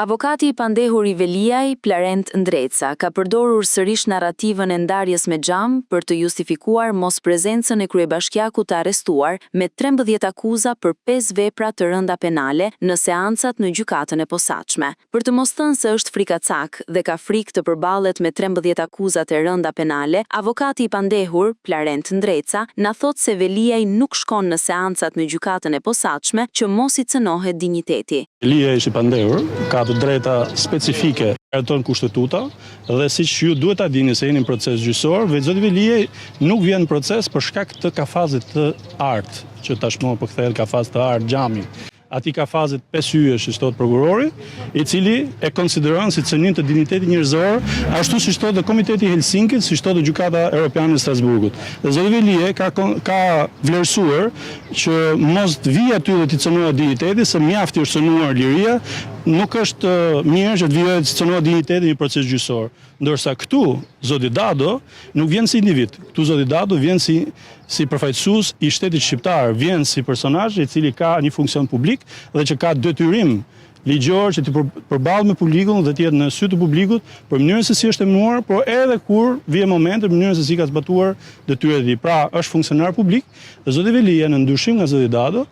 Avokati i pandehur i Veliaj, Plarent Ndreca, ka përdorur sërish narrativën e ndarjes me xham për të justifikuar mosprezencën e kryebashkiakut të arrestuar me 13 akuza për 5 vepra të rënda penale në seancat në gjykatën e posaçme. Për të mos thënë se është frikacak dhe ka frikë të përballet me 13 akuzat e rënda penale, avokati i pandehur, Plarent Ndreca, na thot se Veliaj nuk shkon në seancat në gjykatën e posaçme që mos i cënohet dinjiteti. Veliaj është i pandehur, ka të drejta specifike ton kushtetuta dhe siç ju duhet ta dini se jeni në proces gjyqësor, zoti Veliaj nuk vjen në proces për shkak të kafazit të artë, që tashmë po kthehet kafaz të artë xhami. Ati kafazit 5 hyje, që thot prokurori, i cili e konsideron si cënim të dinjitetit njerëzor, ashtu siç thotë Komiteti i Helsinkit, siç thotë Gjykata Europiane e Strasburgut. Dhe zoti Veliaj ka vlerësuar që mos të vijë aty dhe të cënohet dinjiteti, se mjafti është cënuar liria, nuk është mirë që të vijë të cënohet dinjiteti në një proces gjyqësor. Ndërsa këtu zoti Dado nuk vjen si individ. Këtu zoti Dado vjen si përfaqësues i shtetit shqiptar, vjen si personazh i cili ka një funksion publik dhe që ka detyrim ligjor që të përballet me publikun dhe të jetë në sy të publikut për mënyrën se si është emëruar, por edhe kur vjen momenti për mënyrën se si ka zbatuar detyrat e tij. Pra, është funksionar publik dhe zoti Veliaj në ndryshim nga zoti Dado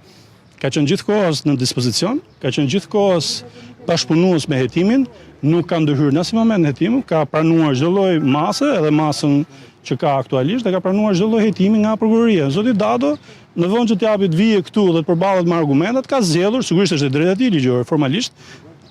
ka qenë gjithkohës në dispozicion, ka qenë gjithkohës bashkëpunues me hetimin, nuk ka ndërhyrë në asnjë moment në hetim, ka pranuar çdo lloj mase, edhe masën që ka aktualisht, dhe ka pranuar çdo lloj hetimi nga prokuroria. Zoti Dado, në vend që të japi të vijë këtu dhe të përballet me argumentat, ka zgjedhur, sigurisht është e drejta e tij ligjore, formalisht,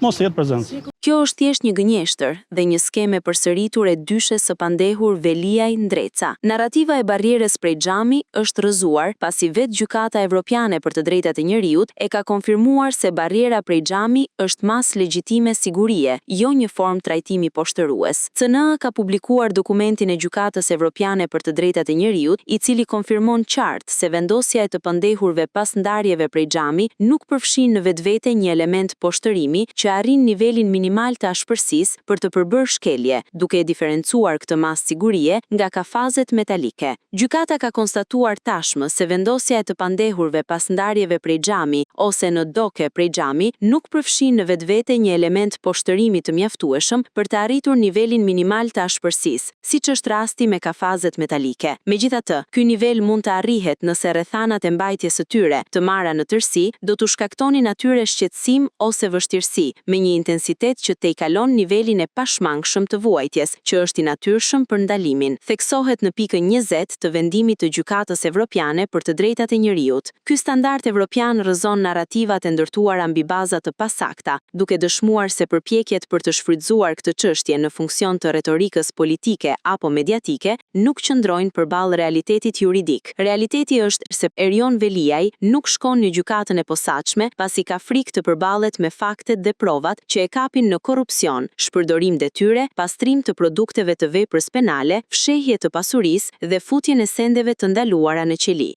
mos jetë prezant. Kjo është thjesht një gënjeshtër dhe një skeme përsëritur e dyshes së pandehur Veliaj Ndreca. Narrativa e barrierës prej xhami është rrëzuar pasi vetë Gjykata Evropiane për të drejtat e njerëzit e ka konfirmuar se barriera prej xhami është mas legjitime sigurie, jo një formë trajtimi poshtërues. CNA ka publikuar dokumentin e Gjykatës Evropiane për të drejtat e njerëzit, i cili konfirmon qartë se vendosja e të pandehurve pas ndarjeve prej xhami nuk përfshin në vetvete një element poshtërimi që arrin nivelin minimal të ashpërsisë për të përbërë shkelje, duke e diferencuar këtë masë sigurie nga kafazet metalike. Gjykata ka konstatuar tashmë se vendosja e të pandehurve pas ndarjeve prej xhami ose në doke prej xhami nuk përfshin në vetvete një element poshtërimi të mjaftueshëm për të arritur nivelin minimal të ashpërsisë, siç është rasti me kafazet metalike. Megjithatë, ky nivel mund të arrihet nëse rrethanat e mbajtjes së tyre të marra në tërësi do t'u shkaktonin atyre shqetësim ose vështirësi me një intensitet që te i kalon nivelin e pashmangshëm të vuajtjes, që është i natyrshëm për ndalimin. Theksohet në pikën 20 të vendimit të Gjykatës Evropiane për të drejtat e njerëzit. Ky standard evropian rrëzon narrativat e ndërtuara mbi baza të pasakta, duke dëshmuar se përpjekjet për të shfrytzuar këtë çështje në funksion të retorikës politike apo mediatike nuk qëndrojnë përballë realitetit juridik. Realiteti është se Erion Veliaj nuk shkon në gjykatën e posaçme pasi ka frikë të përballet me faktet dhe provat që e kapin në korrupsion, shpërdorim detyre, pastrim të produkteve të veprës penale, fshehje të pasurisë dhe futjen e sendeve të ndaluara në qeli.